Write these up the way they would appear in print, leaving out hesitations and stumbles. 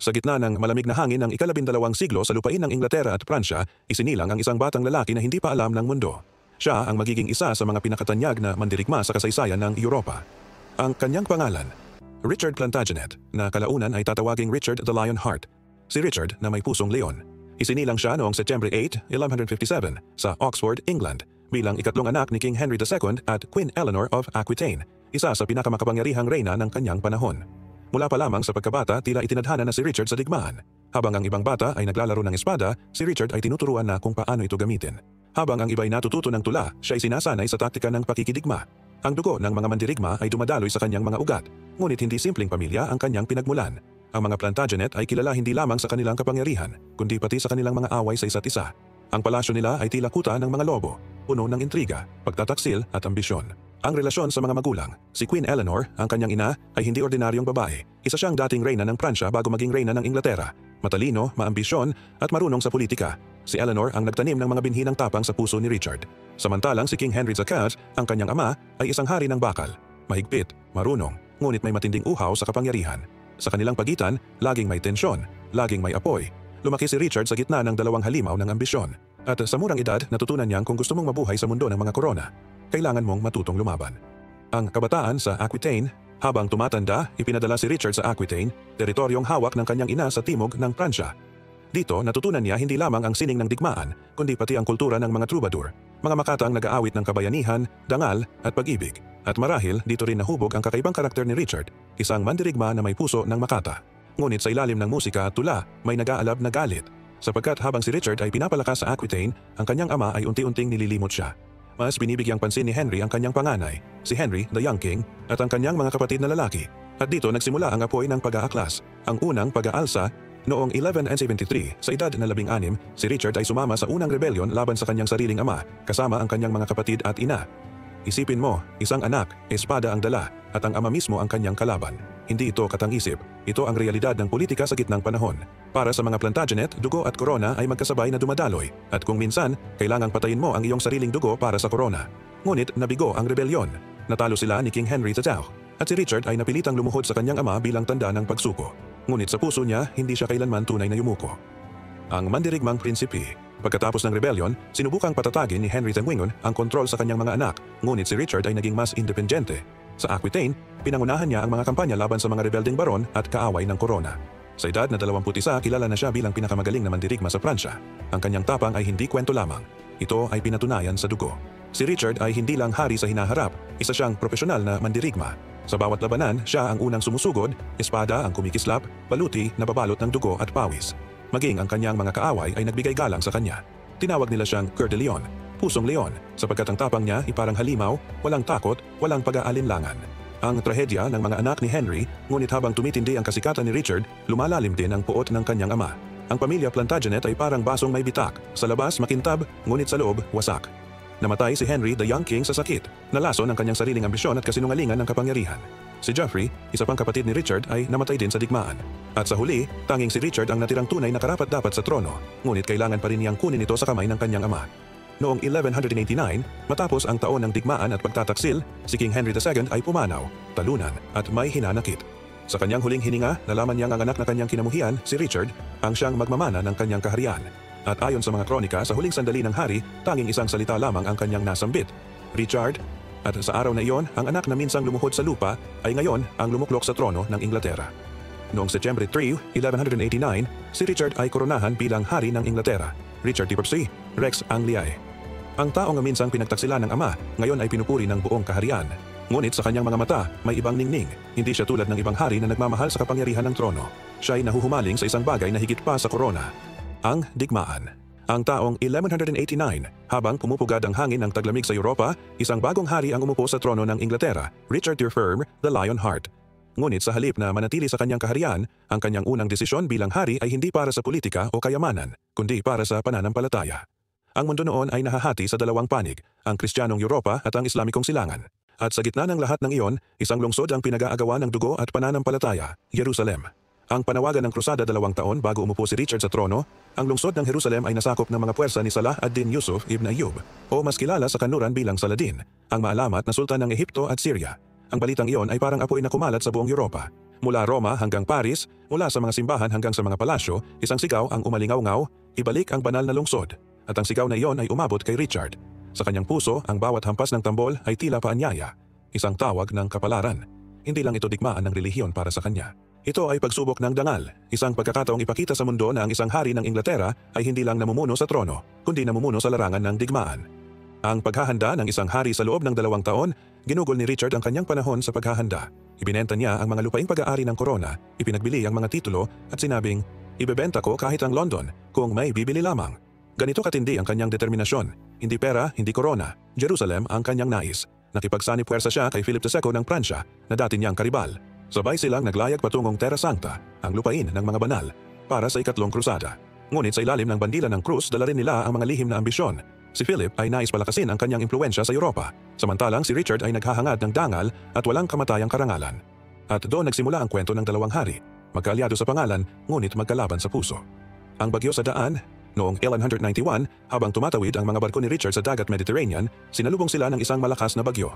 Sa gitna ng malamig na hangin ng ika-12 siglo sa lupain ng Inglaterra at Pransya, isinilang ang isang batang lalaki na hindi pa alam ng mundo. Siya ang magiging isa sa mga pinakatanyag na mandirigma sa kasaysayan ng Europa. Ang kanyang pangalan, Richard Plantagenet, na kalaunan ay tatawaging Richard the Lionheart. Si Richard na may pusong leon. Isinilang siya noong September 8, 1157 sa Oxford, England, bilang ikatlong anak ni King Henry II at Queen Eleanor of Aquitaine, isa sa pinakamakapangyarihang reyna ng kanyang panahon. Mula pa lamang sa pagkabata, tila itinadhana na si Richard sa digmaan. Habang ang ibang bata ay naglalaro ng espada, si Richard ay tinuturuan na kung paano ito gamitin. Habang ang iba ay natututo ng tula, siya ay sinasanay sa taktika ng pakikidigma. Ang dugo ng mga mandirigma ay dumadaloy sa kanyang mga ugat, ngunit hindi simpleng pamilya ang kanyang pinagmulan. Ang mga Plantagenet ay kilala hindi lamang sa kanilang kapangyarihan, kundi pati sa kanilang mga away sa isa't isa. Ang palasyo nila ay tila kuta ng mga lobo, puno ng intriga, pagtataksil at ambisyon. Ang relasyon sa mga magulang, si Queen Eleanor, ang kanyang ina, ay hindi ordinaryong babae. Isa siyang dating reyna ng Pransya bago maging reyna ng Inglaterra. Matalino, maambisyon, at marunong sa politika. Si Eleanor ang nagtanim ng mga binhi ng tapang sa puso ni Richard. Samantalang si King Henry II, ang kanyang ama, ay isang hari ng bakal. Mahigpit, marunong, ngunit may matinding uhaw sa kapangyarihan. Sa kanilang pagitan, laging may tensyon, laging may apoy. Lumaki si Richard sa gitna ng dalawang halimaw ng ambisyon. At sa murang edad, natutunan niyang kung gusto mong mabuhay sa mundo ng mga korona, kailangan mong matutong lumaban. Ang kabataan sa Aquitaine, habang tumatanda, ipinadala si Richard sa Aquitaine, teritoryong hawak ng kanyang ina sa timog ng Pransya. Dito, natutunan niya hindi lamang ang sining ng digmaan, kundi pati ang kultura ng mga troubadour, mga makataang nag-aawit ng kabayanihan, dangal at pag-ibig. At marahil, dito rin nahubog ang kakaibang karakter ni Richard, isang mandirigma na may puso ng makata. Ngunit sa ilalim ng musika at tula, may nag-aalab na galit. Sapagkat habang si Richard ay pinapalakas sa Aquitaine, ang kanyang ama ay unti-unting nililimot siya. Mas binibigyang pansin ni Henry ang kanyang panganay, si Henry the Young King, at ang kanyang mga kapatid na lalaki. At dito nagsimula ang apoy ng pag-aaklas, ang unang pag-aalsa. Noong 1173, sa edad na 16, si Richard ay sumama sa unang rebellion laban sa kanyang sariling ama, kasama ang kanyang mga kapatid at ina. Isipin mo, isang anak, espada ang dala, at ang ama mismo ang kanyang kalaban. Hindi ito katang-isip, ito ang realidad ng politika sa gitnang panahon. Para sa mga Plantagenet, dugo at korona ay magkasabay na dumadaloy, at kung minsan, kailangang patayin mo ang iyong sariling dugo para sa korona. Ngunit nabigo ang rebelyon. Natalo sila ni King Henry III, at si Richard ay napilitang lumuhod sa kanyang ama bilang tanda ng pagsuko. Ngunit sa puso niya, hindi siya kailanman tunay na yumuko. Ang mandirigmang prinsipi. Pagkatapos ng rebellion, sinubukang patatagin ni Henry Tenwingon ang kontrol sa kanyang mga anak, ngunit si Richard ay naging mas independyente. Sa Aquitaine, pinangunahan niya ang mga kampanya laban sa mga rebelding baron at kaaway ng korona. Sa edad na 21, kilala na siya bilang pinakamagaling na mandirigma sa Pransya. Ang kanyang tapang ay hindi kwento lamang. Ito ay pinatunayan sa dugo. Si Richard ay hindi lang hari sa hinaharap, isa siyang profesional na mandirigma. Sa bawat labanan, siya ang unang sumusugod, espada ang kumikislap, baluti na babalot ng dugo at pawis. Maging ang kanyang mga kaaway ay nagbigay galang sa kanya. Tinawag nila siyang Coeur de Lion, pusong leon, sapagkat ang tapang niya ay parang halimaw, walang takot, walang pag-aalinlangan. Ang trahedya ng mga anak ni Henry, ngunit habang tumitindi ang kasikatan ni Richard, lumalalim din ang puot ng kanyang ama. Ang pamilya Plantagenet ay parang basong may bitak, sa labas makintab, ngunit sa loob wasak. Namatay si Henry the Young King sa sakit, nalason ang kanyang sariling ambisyon at kasinungalingan ng kapangyarihan. Si Geoffrey, isa pang kapatid ni Richard, ay namatay din sa digmaan. At sa huli, tanging si Richard ang natirang tunay na karapat-dapat sa trono, ngunit kailangan pa rin niyang kunin ito sa kamay ng kanyang ama. Noong 1189, matapos ang taon ng digmaan at pagtataksil, si King Henry II ay pumanaw, talunan at may hinanakit. Sa kanyang huling hininga, nalaman niyang ang anak na kanyang kinamuhian, si Richard, ang siyang magmamana ng kanyang kaharian. At ayon sa mga kronika, sa huling sandali ng hari, tanging isang salita lamang ang kanyang nasambit, Richard. At sa araw na iyon, ang anak na minsang lumuhod sa lupa ay ngayon ang lumuklok sa trono ng Inglaterra. Noong September 3, 1189, si Richard ay koronahan bilang hari ng Inglaterra, Richard III, Rex Angliae. Ang taong nga minsang pinagtaksilan ng ama, ngayon ay pinupuri ng buong kaharian. Ngunit sa kanyang mga mata, may ibang ningning. Hindi siya tulad ng ibang hari na nagmamahal sa kapangyarihan ng trono. Siya ay nahuhumaling sa isang bagay na higit pa sa korona. Ang digmaan. Ang taong 1189, habang pumupugad ang hangin ng taglamig sa Europa, isang bagong hari ang umupo sa trono ng Inglaterra, Richard III, the Lionheart. Ngunit sa halip na manatili sa kanyang kaharian, ang kanyang unang desisyon bilang hari ay hindi para sa politika o kayamanan, kundi para sa pananampalataya. Ang mundo noon ay nahahati sa dalawang panig, ang Kristiyanong Europa at ang Islamikong silangan. At sa gitna ng lahat ng iyon, isang lungsod ang pinag-aagawan ng dugo at pananampalataya, Jerusalem. Ang panawagan ng krusada 2 taon bago umupo si Richard sa trono, ang lungsod ng Jerusalem ay nasakop ng mga puwersa ni Salah ad-Din Yusuf ibn Ayyub, o mas kilala sa kanluran bilang Saladin, ang maalamat na sultan ng Ehipto at Syria. Ang balitang iyon ay parang apoy na kumalat sa buong Europa. Mula Roma hanggang Paris, mula sa mga simbahan hanggang sa mga palasyo, isang sigaw ang umalingaw-ngaw, ibalik ang banal na lungsod. At ang sigaw na iyon ay umabot kay Richard. Sa kanyang puso, ang bawat hampas ng tambol ay tila paanyaya, isang tawag ng kapalaran. Hindi lang ito digmaan ng relihiyon para sa kanya. Ito ay pagsubok ng dangal, isang pagkakataong ipakita sa mundo na ang isang hari ng Inglaterra ay hindi lang namumuno sa trono, kundi namumuno sa larangan ng digmaan. Ang paghahanda ng isang hari sa loob ng 2 taon, ginugol ni Richard ang kanyang panahon sa paghahanda. Ibinenta niya ang mga lupaing pag-aari ng korona, ipinagbili ang mga titulo at sinabing, "Ibebenta ko kahit ang London kung may bibili lamang." Ganito katindi ang kanyang determinasyon. Hindi pera, hindi korona. Jerusalem ang kanyang nais. Nakipagsanib-puwersa siya kay Philip II ng Pransya na dati niyang karibal. Sabay silang naglayag patungong Terra Sancta, ang lupain ng mga banal, para sa ikatlong krusada. Ngunit sa ilalim ng bandila ng krus, dala rin nila ang mga lihim na ambisyon. Si Philip ay nais palakasin ang kanyang impluensya sa Europa, samantalang si Richard ay naghahangad ng dangal at walang kamatayang karangalan. At doon nagsimula ang kwento ng dalawang hari, magkaalyado sa pangalan, ngunit magkalaban sa puso. Ang bagyo sa daan, noong 1191, habang tumatawid ang mga barko ni Richard sa dagat Mediterranean, sinalubong sila ng isang malakas na bagyo.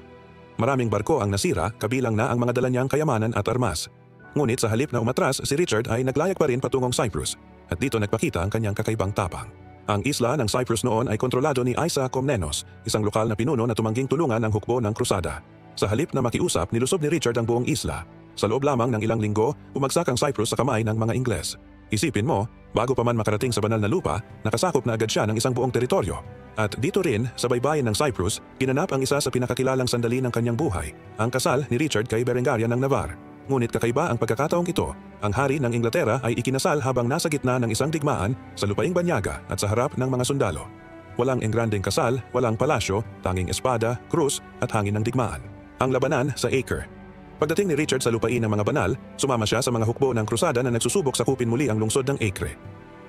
Maraming barko ang nasira, kabilang na ang mga dala niyang kayamanan at armas. Ngunit sa halip na umatras, si Richard ay naglayag pa rin patungong Cyprus, at dito nagpakita ang kanyang kakaibang tapang. Ang isla ng Cyprus noon ay kontrolado ni Isa Komnenos, isang lokal na pinuno na tumangging tulungan ang hukbo ng krusada. Sa halip na makiusap, nilusob ni Richard ang buong isla. Sa loob lamang ng ilang linggo, bumagsak ang Cyprus sa kamay ng mga Ingles. Isipin mo, bago pa man makarating sa banal na lupa, nakasakop na agad siya ng isang buong teritoryo. At dito rin, sa baybayin ng Cyprus, ginanap ang isa sa pinakakilalang sandali ng kanyang buhay, ang kasal ni Richard kay Berengaria ng Navarre. Ngunit kakaiba ang pagkakataong ito, ang hari ng Inglaterra ay ikinasal habang nasa gitna ng isang digmaan sa lupaing banyaga at sa harap ng mga sundalo. Walang engrandeng kasal, walang palasyo, tanging espada, krus at hangin ng digmaan. Ang labanan sa Acre. Pagdating ni Richard sa lupain ng mga banal, sumama siya sa mga hukbo ng krusada na nagsusubok sakupin muli ang lungsod ng Acre.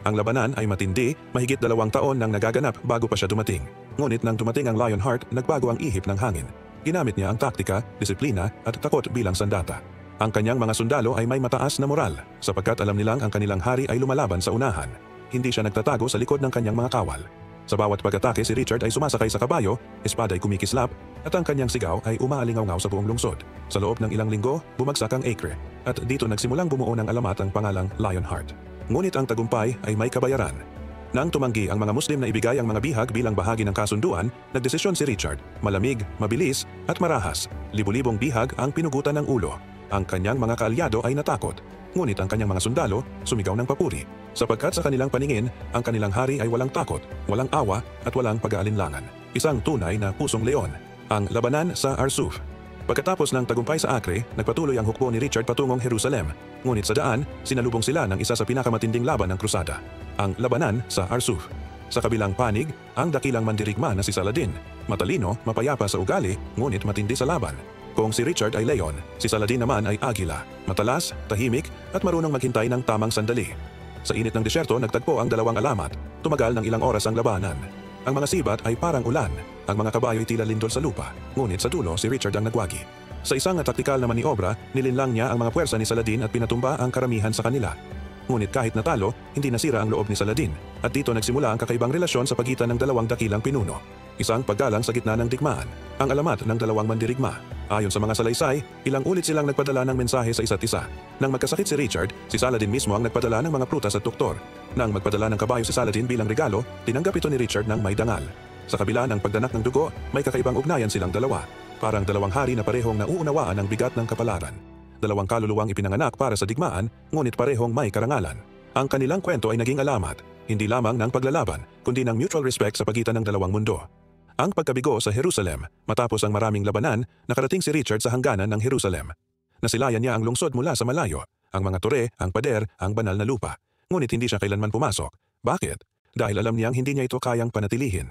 Ang labanan ay matindi, mahigit 2 taon nang nagaganap bago pa siya dumating. Ngunit nang dumating ang Lionheart, nagbago ang ihip ng hangin. Ginamit niya ang taktika, disiplina at takot bilang sandata. Ang kanyang mga sundalo ay may mataas na moral, sapagkat alam nilang ang kanilang hari ay lumalaban sa unahan. Hindi siya nagtatago sa likod ng kanyang mga kawal. Sa bawat pag-atake si Richard ay sumasakay sa kabayo, espada ay kumikislap, at ang kanyang sigaw ay umaalingaw-ngaw sa buong lungsod. Sa loob ng ilang linggo, bumagsak ang Acre, at dito nagsimulang bumuo ng alamat ang pangalang Lionheart. Ngunit ang tagumpay ay may kabayaran. Nang tumanggi ang mga Muslim na ibigay ang mga bihag bilang bahagi ng kasunduan, nagdesisyon si Richard, malamig, mabilis, at marahas. Libu-libong bihag ang pinugutan ng ulo. Ang kanyang mga kaalyado ay natakot, ngunit ang kanyang mga sundalo sumigaw ng papuri. Sapagkat sa kanilang paningin, ang kanilang hari ay walang takot, walang awa at walang pag-aalinlangan. Isang tunay na pusong leon. Ang labanan sa Arsuf. Pagkatapos ng tagumpay sa Acre, nagpatuloy ang hukbo ni Richard patungong Jerusalem. Ngunit sa daan, sinalubong sila ng isa sa pinakamatinding laban ng krusada, ang labanan sa Arsuf. Sa kabilang panig, ang dakilang mandirigma na si Saladin. Matalino, mapayapa sa ugali, ngunit matindi sa laban. Kung si Richard ay leon, si Saladin naman ay agila, matalas, tahimik at marunong maghintay ng tamang sandali. Sa init ng desyerto, nagtagpo ang dalawang alamat. Tumagal ng ilang oras ang labanan. Ang mga sibat ay parang ulan. Ang mga kabayo ay tila lindol sa lupa. Ngunit sa dulo, si Richard ang nagwagi. Sa isang taktikal na maniobra, nilinlang niya ang mga puwersa ni Saladin at pinatumba ang karamihan sa kanila. Ngunit kahit natalo, hindi nasira ang loob ni Saladin. At dito nagsimula ang kakaibang relasyon sa pagitan ng dalawang dakilang pinuno. Isang paggalang sa gitna ng digmaan. Ang alamat ng dalawang mandirigma. Ayon sa mga salaysay, ilang ulit silang nagpadala ng mensahe sa isa't isa. Nang magkasakit si Richard, si Saladin mismo ang nagpadala ng mga prutas at doktor. Nang magpadala ng kabayo si Saladin bilang regalo, tinanggap ito ni Richard ng may dangal. Sa kabila ng pagdanak ng dugo, may kakaibang ugnayan silang dalawa. Parang dalawang hari na parehong nauunawaan ang bigat ng kapalaran. Dalawang kaluluwang ipinanganak para sa digmaan, ngunit parehong may karangalan. Ang kanilang kwento ay naging alamat, hindi lamang ng paglalaban, kundi ng mutual respect sa pagitan ng dalawang mundo. Ang pagkabigo sa Jerusalem, matapos ang maraming labanan, nakarating si Richard sa hangganan ng Jerusalem. Nasilayan niya ang lungsod mula sa malayo, ang mga tore, ang pader, ang banal na lupa. Ngunit hindi siya kailanman pumasok. Bakit? Dahil alam niyang hindi niya ito kayang panatilihin.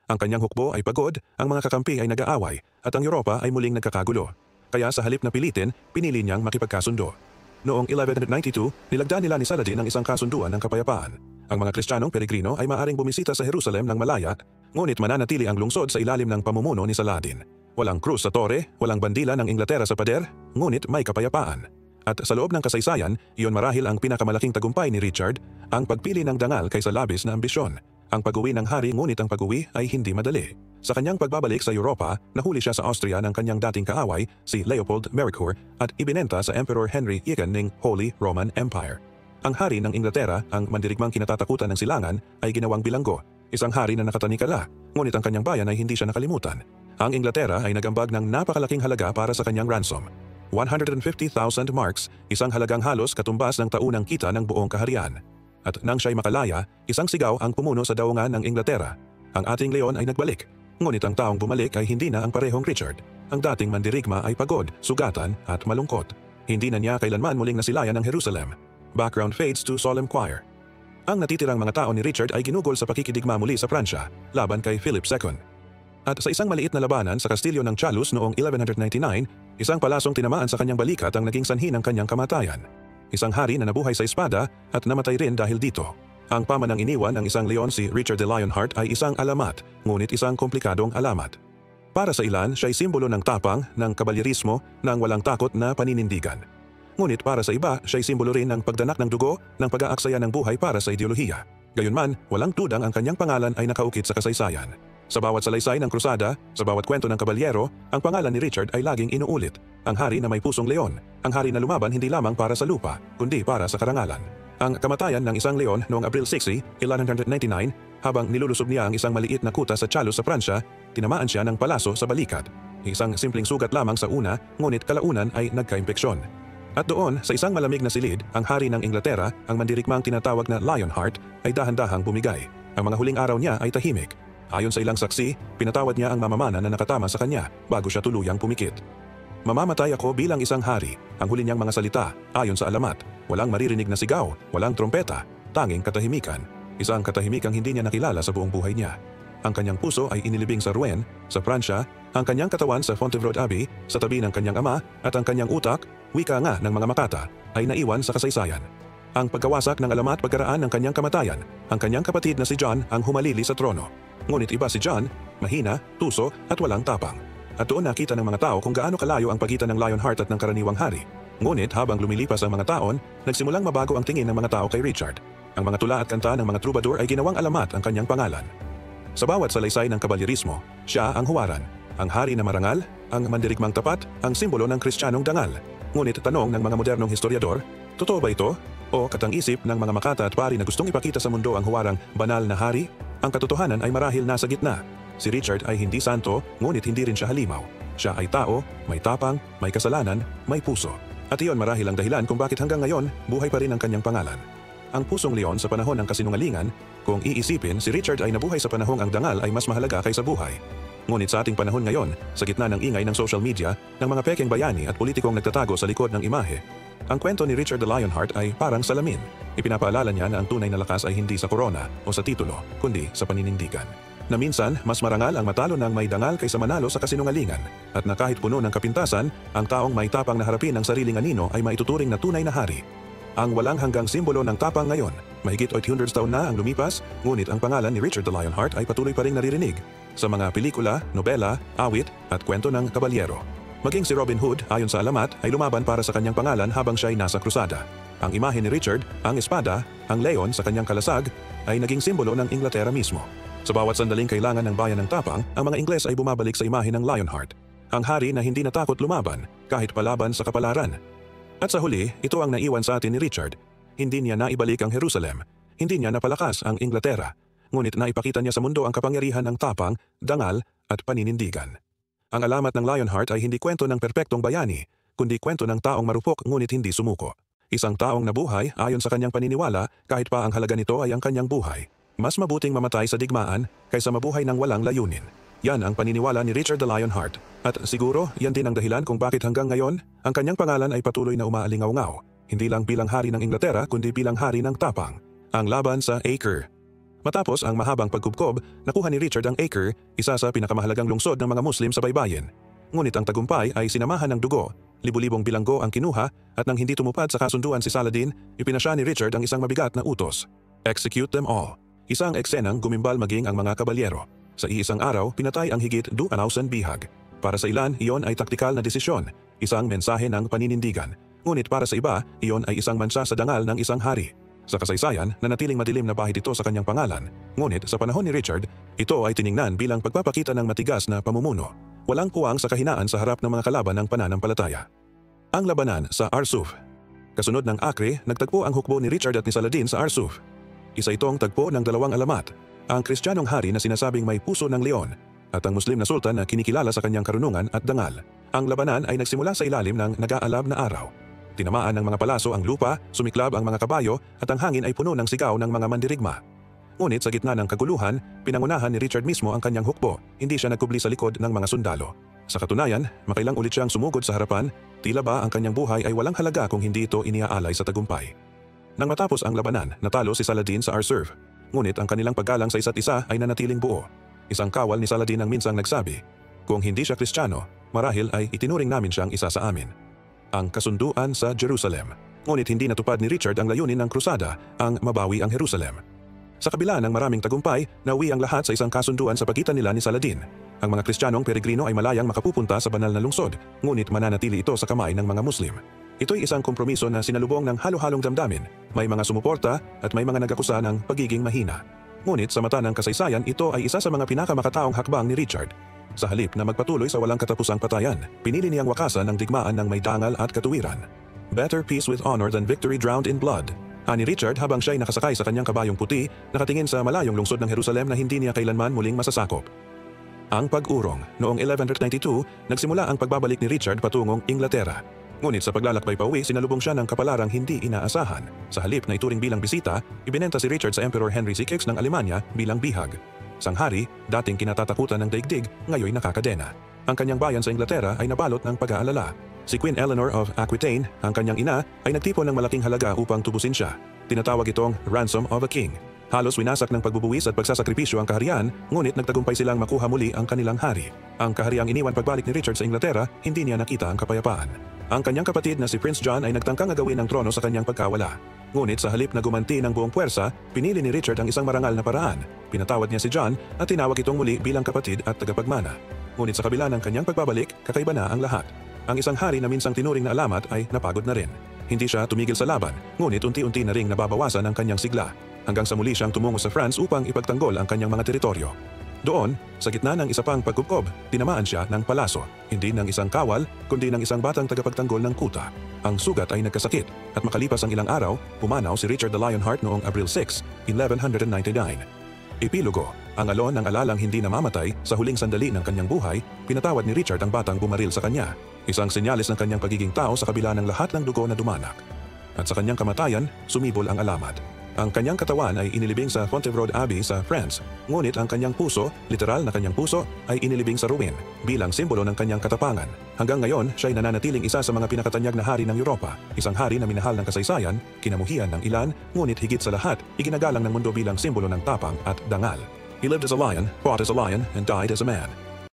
Ang kanyang hukbo ay pagod, ang mga kakampi ay nag-aaway, at ang Europa ay muling nagkakagulo. Kaya sa halip na pilitin, pinili niyang makipagkasundo. Noong 1192, nilagda nila ni Saladin ang isang kasunduan ng kapayapaan. Ang mga Kristiyanong peregrino ay maaaring bumisita sa Jerusalem ng malaya, ngunit mananatili ang lungsod sa ilalim ng pamumuno ni Saladin. Walang krus sa tore, walang bandila ng Inglaterra sa pader, ngunit may kapayapaan. At sa loob ng kasaysayan, iyon marahil ang pinakamalaking tagumpay ni Richard, ang pagpili ng dangal kaysa labis na ambisyon. Ang pag-uwi ng hari ngunit ang pag-uwi ay hindi madali. Sa kanyang pagbabalik sa Europa, nahuli siya sa Austria ng kanyang dating kaaway, si Leopold Mericourt, at ibinenta sa Emperor Henry II ng Holy Roman Empire. Ang hari ng Inglaterra, ang mandirigmang kinatatakutan ng silangan, ay ginawang bilanggo, isang hari na nakatanikala, ngunit ang kanyang bayan ay hindi siya nakalimutan. Ang Inglaterra ay nagambag ng napakalaking halaga para sa kanyang ransom. 150,000 marks, isang halagang halos katumbas ng taunang kita ng buong kaharian. At nang siya'y makalaya, isang sigaw ang pumuno sa daungan ng Inglaterra. Ang ating leon ay nagbalik. Ngunit ang taong bumalik ay hindi na ang parehong Richard. Ang dating mandirigma ay pagod, sugatan at malungkot. Hindi na niya kailanman muling nasilayan ng Jerusalem. Background fades to solemn choir. Ang natitirang mga tao ni Richard ay ginugol sa pakikidigma muli sa Pransya, laban kay Philip II. At sa isang maliit na labanan sa kastilyo ng Chalus noong 1199, isang palasong tinamaan sa kanyang balikat ang naging sanhi ng kanyang kamatayan. Isang hari na nabuhay sa espada at namatay rin dahil dito. Ang pamanang iniwan ng isang leon si Richard de Lionheart ay isang alamat, ngunit isang komplikadong alamat. Para sa ilan, siya ay simbolo ng tapang, ng kabalyerismo, ng walang takot na paninindigan. Ngunit para sa iba, siya ay simbolo rin ng pagdanak ng dugo, ng pag-aaksaya ng buhay para sa ideolohiya. Gayunman, walang tudang ang kanyang pangalan ay nakaukit sa kasaysayan. Sa bawat salaysay ng krusada, sa bawat kwento ng kabalyero, ang pangalan ni Richard ay laging inuulit. Ang hari na may pusong leon, ang hari na lumaban hindi lamang para sa lupa, kundi para sa karangalan. Ang kamatayan ng isang leon noong April 6, 1199, habang nilulusob niya ang isang maliit na kuta sa Chalus sa Pransya, tinamaan siya ng palaso sa balikat. Isang simpleng sugat lamang sa una, ngunit kalaunan ay nagka-impeksyon. At doon, sa isang malamig na silid, ang hari ng Inglaterra, ang mandirigmang tinatawag na Lionheart, ay dahan-dahang bumigay. Ang mga huling araw niya ay tahimik. Ayon sa ilang saksi, pinatawad niya ang mamamana na nakatama sa kanya bago siya tuluyang pumikit. Mamamatay ako bilang isang hari, ang huli niyang mga salita, ayon sa alamat. Walang maririnig na sigaw, walang trompeta, tanging katahimikan. Isang katahimikang hindi niya nakilala sa buong buhay niya. Ang kanyang puso ay inilibing sa Rouen, sa Pransya, ang kanyang katawan sa Fontevraud Abbey, sa tabi ng kanyang ama, at ang kanyang utak, wika nga ng mga Makata, ay naiwan sa kasaysayan. Ang pagkawasak ng alamat pagkaraan ng kanyang kamatayan, ang kanyang kapatid na si John ang humalili sa trono. Ngunit iba si John, mahina, tuso at walang tapang. At doon nakita ng mga tao kung gaano kalayo ang pagitan ng Lionheart at ng karaniwang hari. Ngunit habang lumilipas ang mga taon, nagsimulang mabago ang tingin ng mga tao kay Richard. Ang mga tula at kanta ng mga troubadour ay ginawang alamat ang kanyang pangalan. Sa bawat salaysay ng kabalyerismo, siya ang huwaran, ang hari na marangal, ang mandirigmang tapat, ang simbolo ng Kristiyanong dangal. Ngunit tanong ng mga modernong historiador, totoo ba ito? O katang-isip ng mga Makata at pari na gustong ipakita sa mundo ang huwarang banal na hari? Ang katotohanan ay marahil nasa gitna. Si Richard ay hindi santo, ngunit hindi rin siya halimaw. Siya ay tao, may tapang, may kasalanan, may puso. At iyon marahil ang dahilan kung bakit hanggang ngayon, buhay pa rin ang kanyang pangalan. Ang pusong leon sa panahon ng kasinungalingan, kung iisipin, si Richard ay nabuhay sa panahong ang dangal ay mas mahalaga kaysa buhay. Ngunit sa ating panahon ngayon, sa gitna ng ingay ng social media, ng mga pekeng bayani at politikong nagtatago sa likod ng imahe, ang kwento ni Richard de Lionheart ay parang salamin. Ipinapaalala niya na ang tunay na lakas ay hindi sa korona o sa titulo, kundi sa paninindigan. Na minsan, mas marangal ang matalo ng may dangal kaysa manalo sa kasinungalingan, at na kahit puno ng kapintasan, ang taong may tapang na harapin ang sariling anino ay maituturing na tunay na hari. Ang walang hanggang simbolo ng tapang ngayon, mahigit 800 taon na ang lumipas, ngunit ang pangalan ni Richard de Lionheart ay patuloy pa ring naririnig sa mga pelikula, nobela, awit at kwento ng kabalyero. Maging si Robin Hood, ayon sa alamat, ay lumaban para sa kanyang pangalan habang siya ay nasa krusada. Ang imahe ni Richard, ang espada, ang leon sa kanyang kalasag, ay naging simbolo ng Inglaterra mismo. Sa bawat sandaling kailangan ng bayan ng tapang, ang mga Ingles ay bumabalik sa imahe ng Lionheart. Ang hari na hindi natakot lumaban, kahit palaban sa kapalaran. At sa huli, ito ang naiwan sa atin ni Richard. Hindi niya naibalik ang Jerusalem. Hindi niya napalakas ang Inglaterra. Ngunit naipakita niya sa mundo ang kapangyarihan ng tapang, dangal, at paninindigan. Ang alamat ng Lionheart ay hindi kwento ng perpektong bayani, kundi kwento ng taong marupok ngunit hindi sumuko. Isang taong nabuhay ayon sa kanyang paniniwala kahit pa ang halaga nito ay ang kanyang buhay. Mas mabuting mamatay sa digmaan kaysa mabuhay ng walang layunin. Yan ang paniniwala ni Richard de Lionheart. At siguro, yan din ang dahilan kung bakit hanggang ngayon, ang kanyang pangalan ay patuloy na umaalingaw-ngaw. Hindi lang bilang hari ng Inglaterra kundi bilang hari ng tapang. Ang laban sa Acre. Matapos ang mahabang pagkubkob, nakuha ni Richard ang Acre, isa sa pinakamahalagang lungsod ng mga Muslim sa baybayin. Ngunit ang tagumpay ay sinamahan ng dugo. Libu-libong bilanggo ang kinuha at nang hindi tumupad sa kasunduan si Saladin, ipinasya ni Richard ang isang mabigat na utos. Execute them all. Isang eksenang gumimbal maging ang mga kabalyero. Sa iisang araw, pinatay ang higit 2,000 bihag. Para sa ilan, iyon ay taktikal na desisyon, isang mensahe ng paninindigan. Ngunit para sa iba, iyon ay isang mansa sa dangal ng isang hari. Sa kasaysayan, nanatiling madilim na bahid ito sa kanyang pangalan, ngunit sa panahon ni Richard, ito ay tiningnan bilang pagpapakita ng matigas na pamumuno. Walang puwang sa kahinaan sa harap ng mga kalaban ng pananampalataya. Ang labanan sa Arsuf. Kasunod ng Acre, nagtagpo ang hukbo ni Richard at ni Saladin sa Arsuf. Isa itong tagpo ng dalawang alamat, ang Kristiyanong hari na sinasabing may puso ng leon at ang Muslim na sultan na kinikilala sa kanyang karunungan at dangal. Ang labanan ay nagsimula sa ilalim ng nag-aalab na araw. Tinamaan ng mga palaso ang lupa, sumiklab ang mga kabayo at ang hangin ay puno ng sigaw ng mga mandirigma. Ngunit sa gitna ng kaguluhan, pinangunahan ni Richard mismo ang kanyang hukbo, hindi siya nagkubli sa likod ng mga sundalo. Sa katunayan, makailang ulit siyang sumugod sa harapan, tila ba ang kanyang buhay ay walang halaga kung hindi ito iniaalay sa tagumpay. Nang matapos ang labanan, natalo si Saladin sa Arsuf. Ngunit ang kanilang paggalang sa isa't isa ay nanatiling buo. Isang kawal ni Saladin ang minsang nagsabi, "Kung hindi siya Kristiyano, marahil ay itinuring namin siyang isa sa amin." Ang kasunduan sa Jerusalem. Ngunit hindi natupad ni Richard ang layunin ng krusada, ang mabawi ang Jerusalem. Sa kabila ng maraming tagumpay, nauwi ang lahat sa isang kasunduan sa pagitan nila ni Saladin. Ang mga Kristiyanong peregrino ay malayang makapupunta sa banal na lungsod, ngunit mananatili ito sa kamay ng mga Muslim. Ito'y isang kompromiso na sinalubong ng halo-halong damdamin, may mga sumuporta at may mga nag-akusa ng pagiging mahina. Ngunit sa mata ng kasaysayan, ito ay isa sa mga pinakamakataong hakbang ni Richard. Sa halip na magpatuloy sa walang katapusang patayan, pinili niyang wakasan ang digmaan ng may dangal at katuwiran. Better peace with honor than victory drowned in blood. Ani Richard habang siya'y nakasakay sa kanyang kabayong puti, nakatingin sa malayong lungsod ng Jerusalem na hindi niya kailanman muling masasakop. Ang pag-urong. Noong 1192, nagsimula ang pagbabalik ni Richard patungong Inglaterra. Ngunit sa paglalakbay pauwi, sinalubong siya ng kapalarang hindi inaasahan. Sa halip na ituring bilang bisita, ibinenta si Richard sa Emperor Henry VI ng Alemanya bilang bihag. Sanghari, dating kinatatakutan ng daigdig, ngayon nakakadena. Ang kanyang bayan sa Inglaterra ay nabalot ng pag-aalala. Si Queen Eleanor of Aquitaine, ang kanyang ina, ay nagtipon ng malaking halaga upang tubusin siya. Tinatawag itong ransom of a king. Halos winasak ng pagbubuwis at pagsasakripisyo ang kaharian, ngunit nagtagumpay silang makuha muli ang kanilang hari. Ang kahariang iniwan pagbalik ni Richard sa Inglaterra, hindi niya nakita ang kapayapaan. Ang kanyang kapatid na si Prince John ay nagtangkang agawin ang trono sa kanyang pagkawala. Ngunit sa halip na gumanti ng buong puwersa, pinili ni Richard ang isang marangal na paraan. Pinatawad niya si John at tinawag itong muli bilang kapatid at tagapagmana. Ngunit sa kabila ng kanyang pagbabalik, kakaiba na ang lahat. Ang isang hari na minsang tinuring na alamat ay napagod na rin. Hindi siya tumigil sa laban, ngunit unti-unti na ring nababawasan ang kanyang sigla, hanggang sa muli siyang tumungo sa France upang ipagtanggol ang kanyang mga teritoryo. Doon, sa gitna ng isa pang pagkupkob, tinamaan siya ng palaso, hindi ng isang kawal, kundi ng isang batang tagapagtanggol ng kuta. Ang sugat ay nagkasakit, at makalipas ang ilang araw, pumanaw si Richard the Lionheart noong April 6, 1199. Epilogo, ang alon ng alalang hindi namamatay sa huling sandali ng kanyang buhay, pinatawad ni Richard ang batang bumaril sa kanya. Isang senyales ng kanyang pagiging tao sa kabila ng lahat ng dugo na dumanak. At sa kanyang kamatayan, sumibol ang alamat. Ang kanyang katawan ay inilibing sa Fontevraud Abbey sa France, ngunit ang kanyang puso, literal na kanyang puso, ay inilibing sa ruin, bilang simbolo ng kanyang katapangan. Hanggang ngayon, siya ay nananatiling isa sa mga pinakatanyag na hari ng Europa, isang hari na minahal ng kasaysayan, kinamuhian ng ilan, ngunit higit sa lahat, iginagalang ng mundo bilang simbolo ng tapang at dangal. He lived as a lion, fought as a lion, and died as a man.